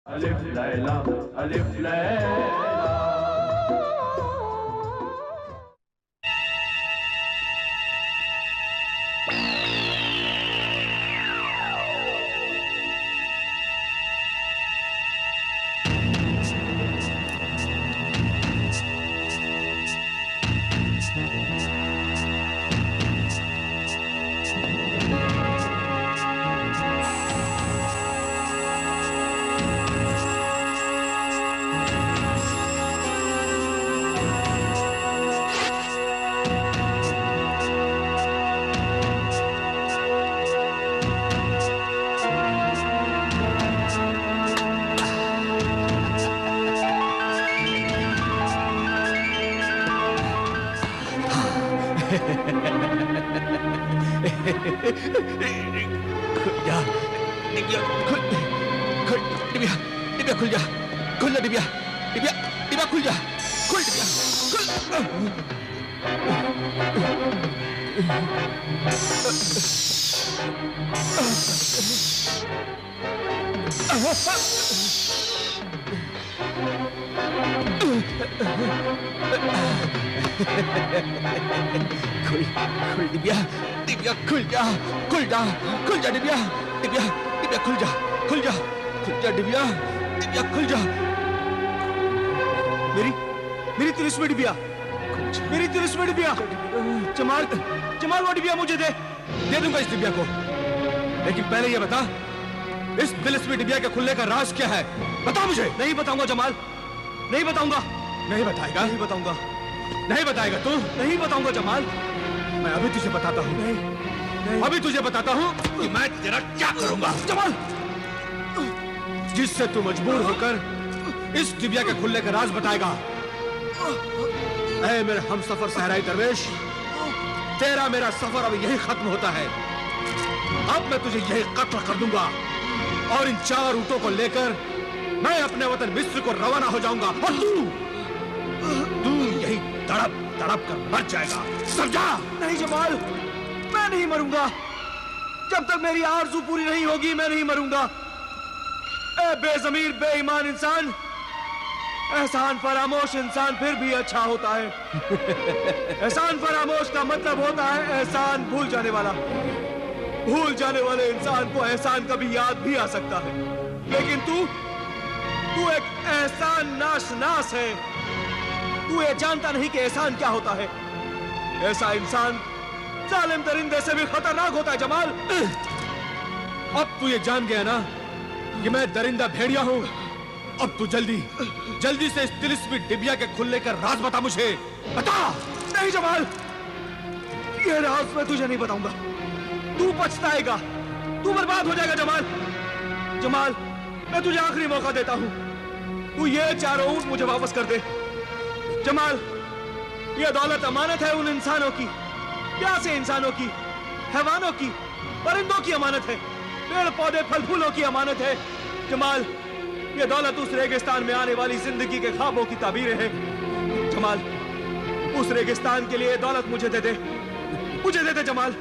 अलिफ लैला अलिफ लैला। खुल जा, खुल जा दिव्या, दिव्या, दिव्या खुल जा, खुल दिव्या, खुल, खुल दिव्या, दिव्या खुल जा, खुल जा, खुल जा दिव्या, दिव्या, दिव्या खुल जा, खुल जा, खुल जा दिव्या, दिव्या खुल जा। मेरी तिलिस्मी डिबिया, मेरी तिलिस्मी डिबिया। जमाल, जमाल वो डिबिया मुझे दे दूंगा इस डिबिया को, लेकिन पहले ये बता इस तिलिस्मी डिबिया के खुलने का राज क्या है? बता मुझे। नहीं बताऊंगा जमाल, नहीं बताऊंगा। नहीं बताएगा? नहीं बताऊंगा। नहीं बताएगा तू? नहीं बताऊंगा जमाल। मैं अभी तुझे बताता हूँ। नहीं, अभी तुझे बताता हूँ कि मैं तेरा क्या करूंगा। जमाल, जिससे तू मजबूर होकर इस डिबिया के खुलने का राज बताएगा। ऐ मेरे हमसफर सहराई दरवेश, तेरा मेरा सफर अब यही खत्म होता है। अब मैं तुझे यही कत्ल कर दूंगा और इन 4 ऊंटों को लेकर मैं अपने वतन मिस्र को रवाना हो जाऊंगा और तू यही तड़प तड़प कर मर जाएगा, समझा? नहीं जमाल, मैं नहीं मरूंगा। जब तक मेरी आरज़ू पूरी नहीं होगी मैं नहीं मरूंगा। ए बेज़मीर बेईमान इंसान, एहसान फरामोश इंसान फिर भी अच्छा होता है। एहसान फरामोश का मतलब होता है एहसान भूल जाने वाला। भूल जाने वाले इंसान को एहसान कभी याद भी आ सकता है, लेकिन तू एक एहसान नाशनास है। तू ये जानता नहीं कि एहसान क्या होता है। ऐसा इंसान जालिम दरिंदे से भी खतरनाक होता है जमाल। अब तू ये जान गया ना कि मैं दरिंदा भेड़िया हूं। अब तू जल्दी से इस तिलिस्मी डिबिया के खुलने का राज बता मुझे, बता। नहीं जमाल, ये राज मैं तुझे नहीं बताऊंगा। तू पछताएगा, तू बर्बाद हो जाएगा जमाल। जमाल, मैं तुझे आखिरी मौका देता हूं, तू ये 4 ऊंट मुझे वापस कर दे। जमाल, ये दौलत अमानत है उन इंसानों की, प्यासे इंसानों की, हैवानों की, परिंदों की अमानत है, पेड़ पौधे फल फूलों की अमानत है। जमाल, ये दौलत उस रेगिस्तान में आने वाली जिंदगी के ख्वाबों की ताबीरें हैं। जमाल, उस रेगिस्तान के लिए दौलत मुझे दे दे, मुझे दे दे जमाल।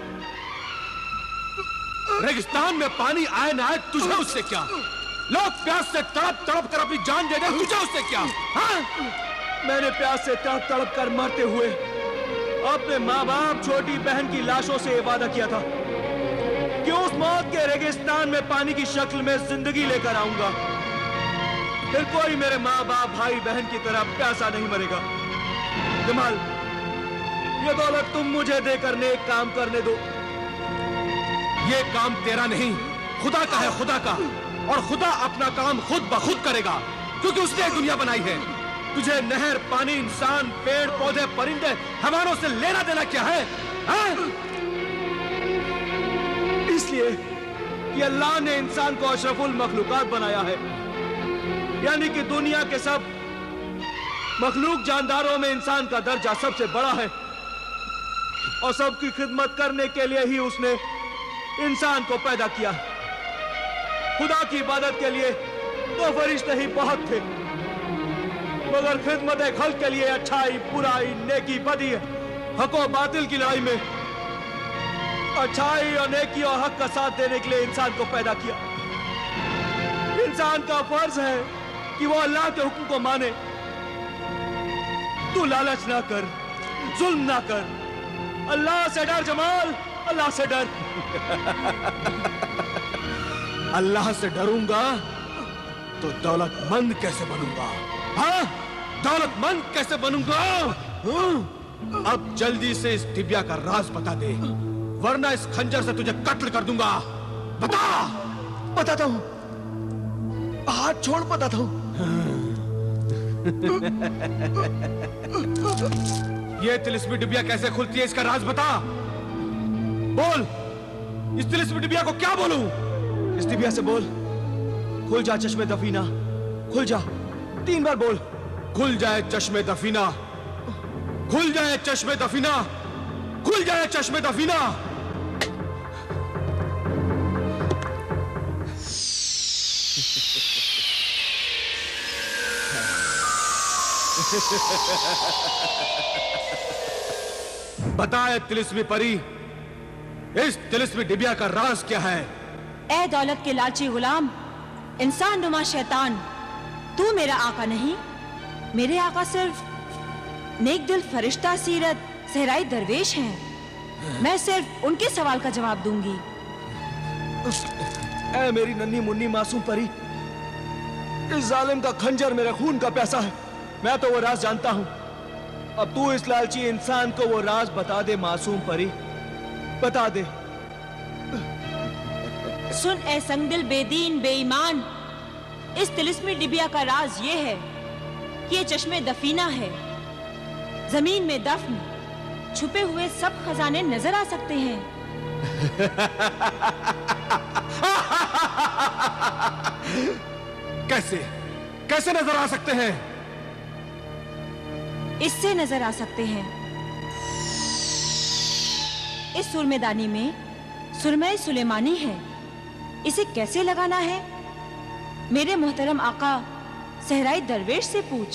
रेगिस्तान में पानी आए ना आए तुझे उससे क्या? लोग प्यास से तड़प तड़प कर अपनी जान दे दे, तुझे उससे क्या? हाँ? मैंने प्यास से तड़प तड़प कर मरते हुए अपने माँ बाप छोटी बहन की लाशों से वादा किया था कि उस मौत के रेगिस्तान में पानी की शक्ल में जिंदगी लेकर आऊंगा। फिर कोई मेरे माँ बाप भाई बहन की तरह प्यासा नहीं मरेगा। जमाल, ये दौलत तुम मुझे देकर नेक काम करने दो। ये काम तेरा नहीं, खुदा का है, खुदा का। और खुदा अपना काम खुद ब खुद करेगा, क्योंकि उसने दुनिया बनाई है। तुझे नहर, पानी, इंसान, पेड़ पौधे, परिंदे, हैवानों से लेना देना क्या है? इसलिए कि अल्लाह ने इंसान को अशरफुल मखलूकात बनाया है, यानी कि दुनिया के सब मखलूक जानदारों में इंसान का दर्जा सबसे बड़ा है और सबकी खिदमत करने के लिए ही उसने इंसान को पैदा किया। खुदा की इबादत के लिए तो फरिश्ते ही बहुत थे, मगर खिदमत खल्क के लिए अच्छाई, बुराई, नेकी, बदी, हक और बातिल की लड़ाई में अच्छाई और नेकी और हक का साथ देने के लिए इंसान को पैदा किया। इंसान का फर्ज है कि वो अल्लाह के हुक्म को माने। तू लालच ना कर, जुल्म ना कर, अल्लाह से डर जमाल, अल्लाह से डर। अल्लाह से डरूंगा तो दौलतमंद कैसे बनूंगा? हाँ, दौलतमंद कैसे बनूंगा? अब जल्दी से इस दिव्या का राज बता दे, वरना इस खंजर से तुझे कत्ल कर दूंगा। बता। बताता हूं, हाथ छोड़, बताता हूं। ये तिलिस्मी डिबिया कैसे खुलती है, इसका राज बता। बोल, इस तिलिस्मी डिबिया को क्या बोलूं? इस डिबिया से बोल, खुल जा चश्मे दफीना, खुल जा। 3 बार बोल। खुल जाए चश्मे दफीना, खुल जाए चश्मे दफीना, खुल जाए चश्मे दफीना। बताए तिलिस्मी परी, इस तिलिस्मी डिबिया का राज क्या है? ए दौलत के लालची गुलाम, इंसान नुमा शैतान, तू मेरा आका नहीं। मेरे आका सिर्फ नेक दिल फरिश्ता सीरत सहराई दरवेश हैं। मैं सिर्फ उनके सवाल का जवाब दूंगी। ए मेरी नन्ही मुन्नी मासूम परी, इस जालिम का खंजर मेरे खून का प्यासा है। मैं तो वो राज जानता हूं। अब तू इस लालची इंसान को वो राज बता दे मासूम परी, बता दे। सुन ए संगदिल बेदीन बेईमान, इस तिलिस्मी डिबिया का राज ये है कि ये चश्मे दफीना है। जमीन में दफन छुपे हुए सब खजाने नजर आ सकते हैं। कैसे कैसे नजर आ सकते हैं? इससे नजर आ सकते हैं। इस सुरमेदानी में सुरमई सुलेमानी है। इसे कैसे लगाना है, मेरे मोहतरम आका सहराई दरवेश से पूछ।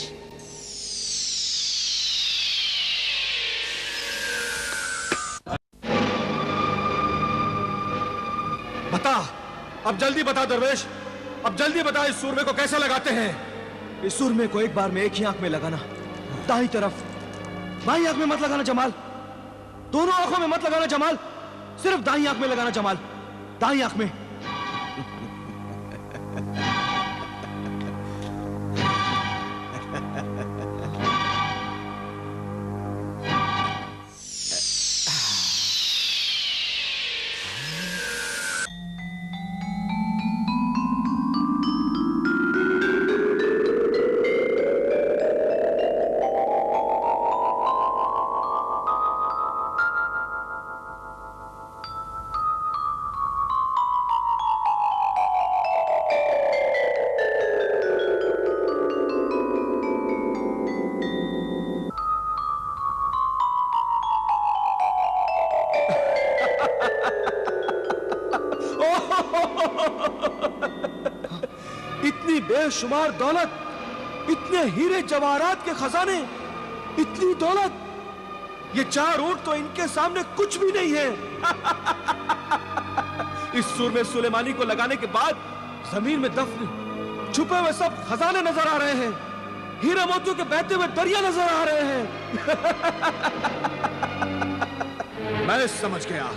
बता, अब जल्दी बता दरवेश, अब जल्दी बता, इस सूरमे को कैसे लगाते हैं? इस सुरमे को एक बार में एक ही आंख में लगाना, दाई तरफ। बाई आंख में मत लगाना जमाल, दोनों आंखों में मत लगाना जमाल, सिर्फ दाई आंख में लगाना जमाल, दाई आंख में। इतनी बेशुमार दौलत, इतने हीरे जवाहरात के खजाने, इतनी दौलत, ये 4 ऊंट तो इनके सामने कुछ भी नहीं है। इस सूरमे सुलेमानी को लगाने के बाद जमीन में दफन छुपे हुए सब खजाने नजर आ रहे हैं, हीरे मोतियों के बहते हुए दरिया नजर आ रहे हैं। मैं समझ गया,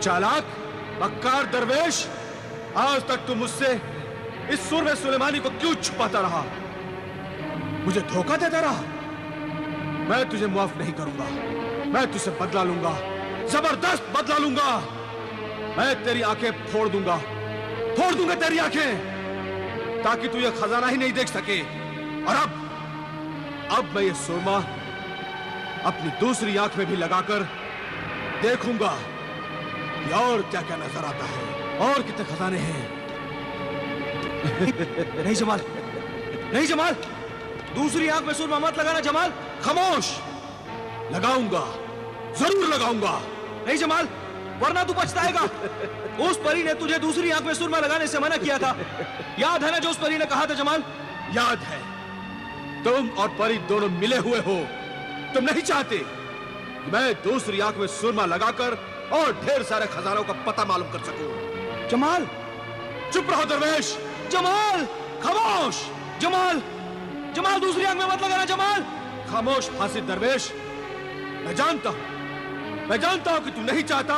चालाक मक्कार दरवेश, आज तक तू मुझसे इस सूरमे सुलेमानी को क्यों छुपाता रहा, मुझे धोखा देता रहा? मैं तुझे माफ नहीं करूंगा, मैं तुझसे बदला लूंगा, जबरदस्त बदला लूंगा। मैं तेरी आंखें फोड़ दूंगा तेरी आंखें, ताकि तू ये खजाना ही नहीं देख सके। और अब मैं ये सुरमा अपनी दूसरी आंख में भी लगाकर देखूंगा कि और क्या क्या नजर आता है, और कितने खजाने हैं। नहीं जमाल, नहीं जमाल, दूसरी आंख में सुरमा मत लगाना जमाल। खामोश, लगाऊंगा, जरूर लगाऊंगा। नहीं जमाल, वरना तू पछताएगा। उस परी ने तुझे दूसरी आंख में सुरमा लगाने से मना किया था, याद है ना जो उस परी ने कहा था जमाल? याद है, तुम और परी दोनों मिले हुए हो। तुम नहीं चाहते कि मैं दूसरी आंख में सुरमा लगाकर और ढेर सारे खजानों का पता मालूम कर सकूं। जमाल, चुप रहो दरवेश, जमाल खामोश। जमाल, जमाल दूसरी आंख में मत लगाना जमाल। खामोश फासिद दरवेश। मैं जानता हूं कि तू नहीं चाहता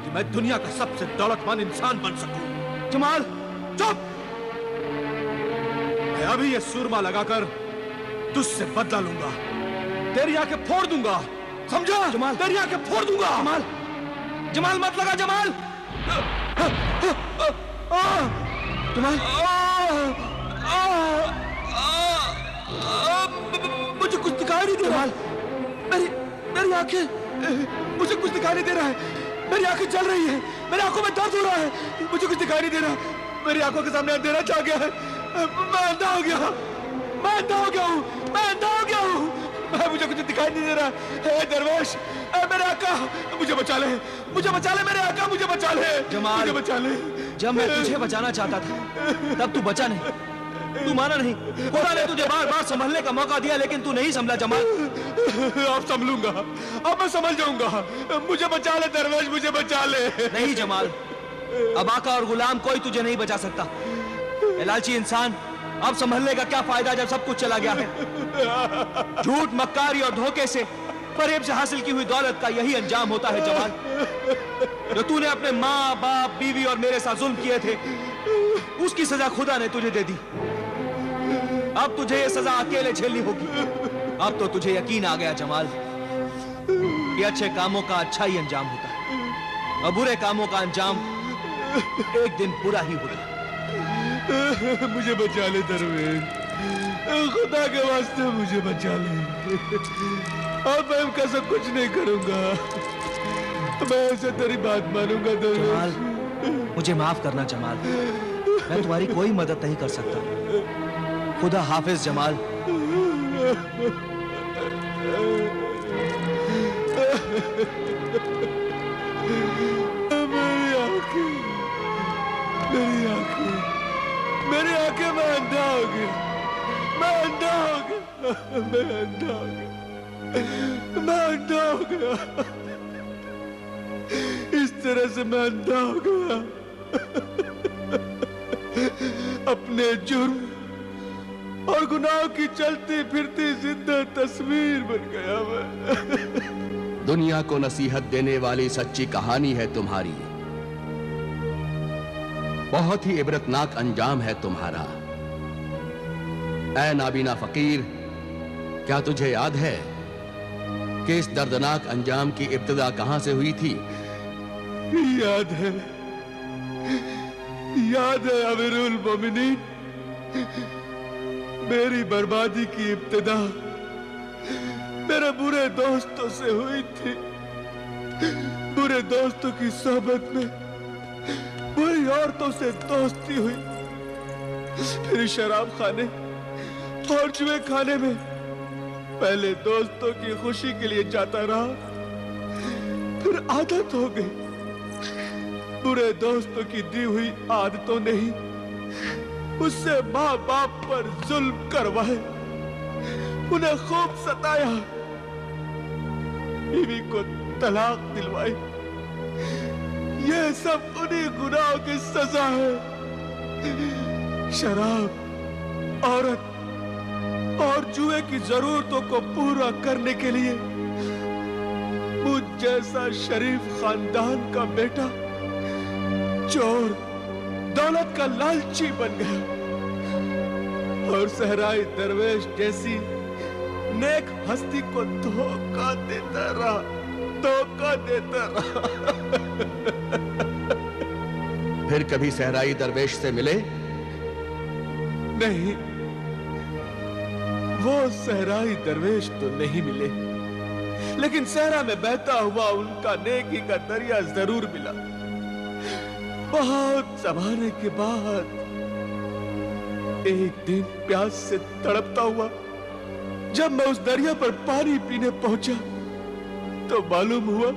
कि मैं दुनिया का सबसे दौलतमंद इंसान बन सकूं। जमाल चुप। मैं अभी ये सूरमा लगाकर तुझसे बदला लूंगा। तेरी आंखें फोड़ दूंगा, समझा? जमाल, तेरी आंखें फोड़ दूंगा। जमाल, जमाल मत लगा जमाल। जमाल, मुझे कुछ दिखाई नहीं दे रहा। मेरी आंखें, मुझे कुछ दिखाई नहीं दे रहा है। मेरी आंखें जल रही है, मेरी आंखों में दर्द हो रहा है, मुझे कुछ दिखाई नहीं दे रहा। मेरी आंखों के सामने अंधेरा छा गया है। मैं अंधा हो गया, मैं अंधा हो गया हूँ, मैं अंधा हो गया हूँ। मुझे कुछ दिखाई नहीं दे रहा। हे दरवेश, मेरे आका, मुझे बचा ले, मुझे बचा ले मेरे आका, मुझे बचा ले जमाल, मुझे बचा ले। जब मैं तुझे बचाना चाहता था तब तू बचा नहीं, तू माना नहीं। खुदा ने तुझे बार बार संभलने का मौका दिया लेकिन तू नहीं संभला जमाल। अब संभलूंगा, अब मैं संभल जाऊंगा। मुझे बचा ले दरवेश, मुझे बचा ले। नहीं जमाल, अब आका और गुलाम कोई तुझे नहीं बचा सकता। ए लालची इंसान, अब संभलने का क्या फायदा जब सब कुछ चला गया है। झूठ, मक्कारी और धोखे से, फरेब से हासिल की हुई दौलत का यही अंजाम होता है जमाल। जो तूने अपने माँ बाप, बीवी और मेरे साथ जुल्म किए थे, उसकी सजा खुदा ने तुझे दे दी। अब तुझे ये सजा अकेले झेलनी होगी। अब तो तुझे यकीन आ गया जमाल कि अच्छे कामों का अच्छा ही अंजाम होता है और बुरे कामों का अंजाम एक दिन बुरा ही होता है। मुझे बचा ले दरवेश, खुदा के वास्ते मुझे बचा ले। अब मैं इनका सब कुछ नहीं करूंगा, मैं ऐसे तेरी बात मानूंगा दरवेश। जमाल, मुझे माफ करना जमाल, मैं तुम्हारी कोई मदद नहीं कर सकता। खुदा हाफिज जमाल। मेरी आंखें, मैं अंधा हो गया, मैं अंधा हो गया, मैं अंधा हो गया, मैं अंधा हो गया। इस तरह से मैं अंधा हो गया। अपने जुर्म और गुनाह की चलती फिरती जिंदा तस्वीर बन गया मैं। दुनिया को नसीहत देने वाली सच्ची कहानी है तुम्हारी। बहुत ही इबरतनाक अंजाम है तुम्हारा। ऐ नाबीना फकीर, क्या तुझे याद है कि इस दर्दनाक अंजाम की इब्तिदा कहां से हुई थी? याद है, याद है अमीरुल मोमिनीन। मेरी बर्बादी की इब्तिदा मेरे बुरे दोस्तों से हुई थी। बुरे दोस्तों की सोहबत में बुरी औरतों से दोस्ती हुई, फिर शराब खाने और जुए खाने में पहले दोस्तों की खुशी के लिए जाता रहा, फिर आदत हो गई। बुरे दोस्तों की दी हुई आदतों ने ही उससे माँ बाप पर जुल्म करवाए, उन्हें खूब सताया, बीवी को तलाक दिलवाई। ये सब उन्हीं गुनाहों की सजा है। शराब, औरत और जुए की जरूरतों को पूरा करने के लिए मुझ जैसा शरीफ खानदान का बेटा चोर, दौलत का लालची बन गया और सहराई दरवेश जैसी नेक हस्ती को धोखा देता रहा, धोखा देता रहा। फिर कभी सहराई दरवेश से मिले? नहीं, वो सहराई दरवेश तो नहीं मिले, लेकिन सहरा में बहता हुआ उनका नेकी का दरिया जरूर मिला। बहुत जमाने के बाद एक दिन प्यास से तड़पता हुआ जब मैं उस दरिया पर पानी पीने पहुंचा तो मालूम हुआ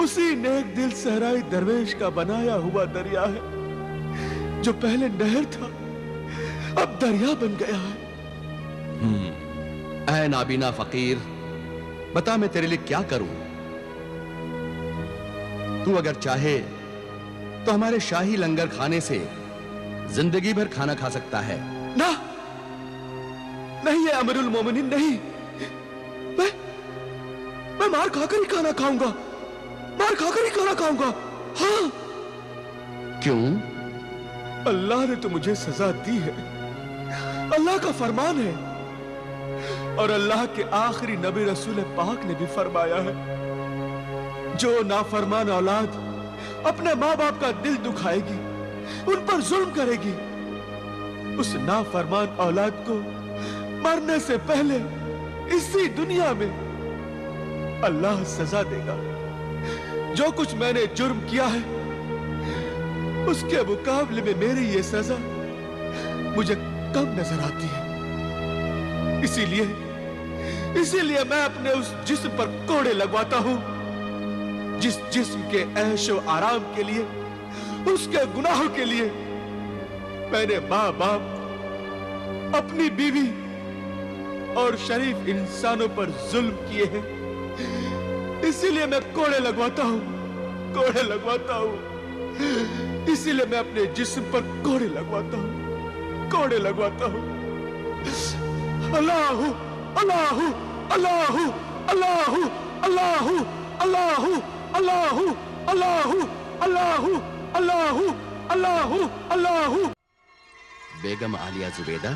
उसी नेक दिल सहराई दरवेश का बनाया हुआ दरिया है। जो पहले नहर था अब दरिया बन गया है। ऐ नाबीना फकीर, बता मैं तेरे लिए क्या करूं? तू अगर चाहे तो हमारे शाही लंगर खाने से जिंदगी भर खाना खा सकता है। ना, नहीं है अमीरुल मोमिनीन, नहीं। मैं मार खाकर ही खाना खाऊंगा, मार खाकर ही खाना खाऊंगा। हाँ। क्यों? अल्लाह ने तो मुझे सजा दी है, अल्लाह का फरमान है, और अल्लाह के आखिरी नबी रसूल पाक ने भी फरमाया है, जो नाफरमान औलाद अपने माँ बाप का दिल दुखाएगी, उन पर जुल्म करेगी, उस नाफरमान औलाद को मरने से पहले इसी दुनिया में अल्लाह सजा देगा। जो कुछ मैंने जुर्म किया है उसके मुकाबले में मेरी ये सजा मुझे कम नजर आती है। इसीलिए मैं अपने उस जिस्म पर कोड़े लगवाता हूं जिस जिस्म के ऐशो आराम के लिए, उसके गुनाहों के लिए मैंने माँ बाप, अपनी बीवी और शरीफ इंसानों पर जुल्म किए हैं। इसीलिए मैं कोड़े लगवाता हूं, कोड़े लगवाता हूं। इसीलिए मैं अपने जिस्म पर कोड़े लगवाता हूं, कोड़े लगवाता हूं। अल्लाह अल्लाह अल्लाह अल्लाह अल्लाह अल्लाह अल्लाह अल्लाह अल्लाह अल्लाह अल्लाह अल्लाह। बेगम आलिया जुबैदा,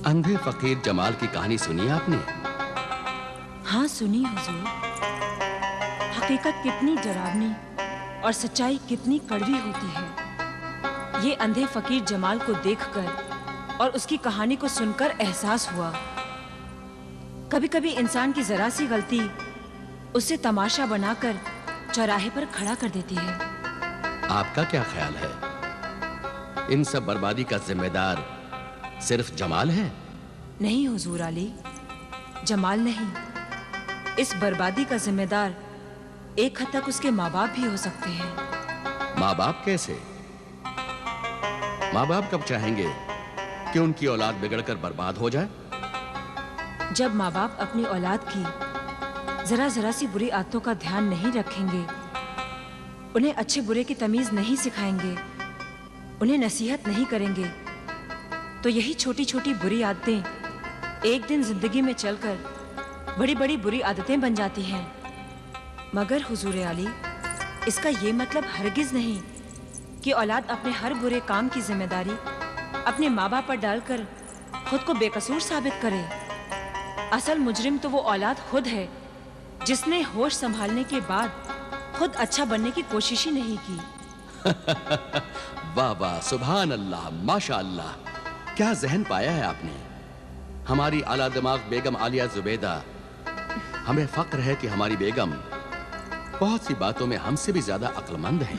अंधे फकीर जमाल की कहानी सुनी आपने? हाँ सुनी हुजूर। हकीकत कितनी डरावनी और सच्चाई कितनी कड़वी होती है, ये अंधे फकीर जमाल को देखकर और उसकी कहानी को सुनकर एहसास हुआ। कभी कभी इंसान की जरा सी गलती उसे तमाशा बनाकर चौराहे पर खड़ा कर देती है। आपका क्या ख्याल है, इन सब बर्बादी का जिम्मेदार सिर्फ जमाल है? नहीं हुजूर आली, जमाल नहीं। इस बर्बादी का जिम्मेदार एक हद तक उसके माँ बाप भी हो सकते हैं। माँ बाप कैसे? माँ बाप कब चाहेंगे कि उनकी औलाद बिगड़कर बर्बाद हो जाए? जब माँ बाप अपनी औलाद की जरा जरा सी बुरी आदतों का ध्यान नहीं रखेंगे, उन्हें अच्छे बुरे की तमीज नहीं सिखाएंगे, उन्हें नसीहत नहीं करेंगे, तो यही छोटी छोटी बुरी आदतें एक दिन जिंदगी में चलकर बड़ी बड़ी बुरी आदतें बन जाती हैं। मगर हुजूर आली, इसका ये मतलब हरगिज नहीं कि औलाद अपने हर बुरे काम की जिम्मेदारी अपने माँ बाप पर डालकर खुद को बेकसूर साबित करे। असल मुजरिम तो वो औलाद खुद है जिसने होश संभालने के बाद खुद अच्छा बनने की कोशिश ही नहीं की। वाह वाह, सुभान अल्लाह, माशा अल्लाह, क्या जहन पाया है आपने। हमारी आला दिमाग बेगम आलिया जुबैदा, हमें फक्र है कि हमारी बेगम बहुत सी बातों में हमसे भी ज्यादा अक्लमंद है।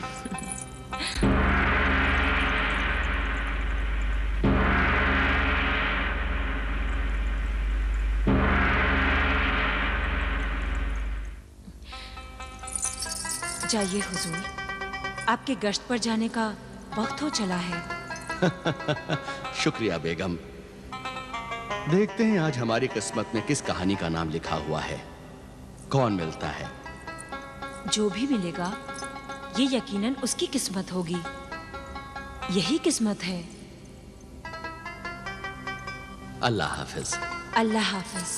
जाइए हुजूर, आपके गश्त पर जाने का वक्त हो चला है। शुक्रिया बेगम। देखते हैं आज हमारी किस्मत में किस कहानी का नाम लिखा हुआ है, कौन मिलता है। जो भी मिलेगा ये यकीनन उसकी किस्मत होगी, यही किस्मत है। अल्लाह हाफिज। अल्लाह हाफिज।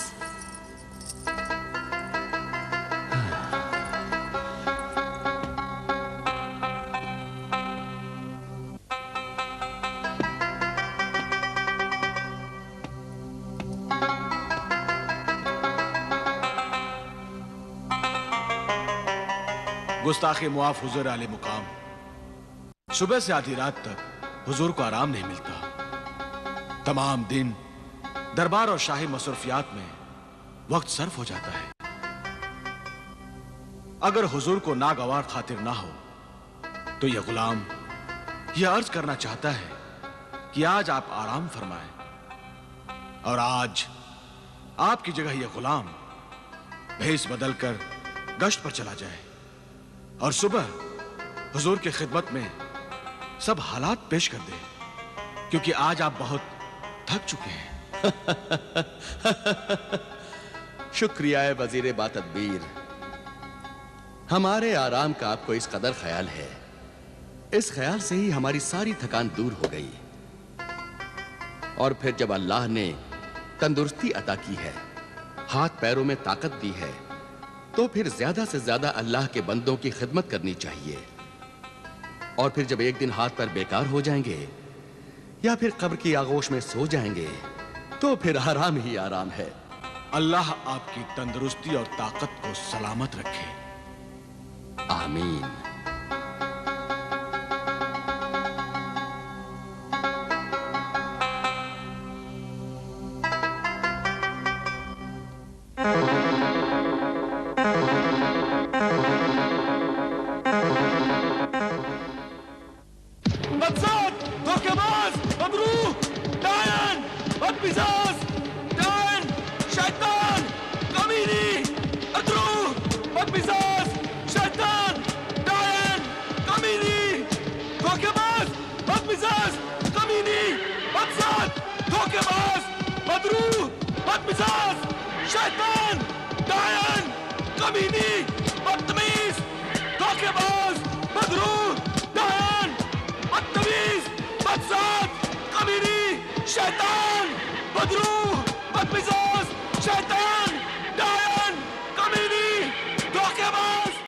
गुस्ताखे मुआफ हुजूर आले मुकाम, सुबह से आधी रात तक हुजूर को आराम नहीं मिलता। तमाम दिन दरबार और शाही मसरूफियात में वक्त सर्फ हो जाता है। अगर हुजूर को नागवार खातिर ना हो तो यह गुलाम यह अर्ज करना चाहता है कि आज आप आराम फरमाएं, और आज आपकी जगह यह गुलाम भेस बदलकर गश्त पर चला जाए और सुबह हुजूर की खिदमत में सब हालात पेश कर दे, क्योंकि आज आप बहुत थक चुके हैं। शुक्रिया है वजीर बातदबीर, हमारे आराम का आपको इस कदर ख्याल है, इस ख्याल से ही हमारी सारी थकान दूर हो गई। और फिर जब अल्लाह ने तंदुरुस्ती अता की है, हाथ पैरों में ताकत दी है, तो फिर ज्यादा से ज्यादा अल्लाह के बंदों की खिदमत करनी चाहिए। और फिर जब एक दिन हाथ पैर बेकार हो जाएंगे या फिर कब्र की आगोश में सो जाएंगे, तो फिर आराम ही आराम है। अल्लाह आपकी तंदुरुस्ती और ताकत को सलामत रखे। आमीन। बदसात, धोखेबाज, बदरू, डायन, बदमिजाज, डायन, शैतान, कमीनी, अदरू, बदमिजाज, शैतान, डायन, कमीनी, धोखेबाज, बदमिजाज, कमीनी, बदसात, धोखेबाज, बदरू, बदमिजाज, शैतान, डायन, कमीनी, बदतमीज, धोखेबाज, बदरू, डायन, बदतमीज, बदसात, कमीनी, शैतान, बदरू, बदमिजाज, शैतान,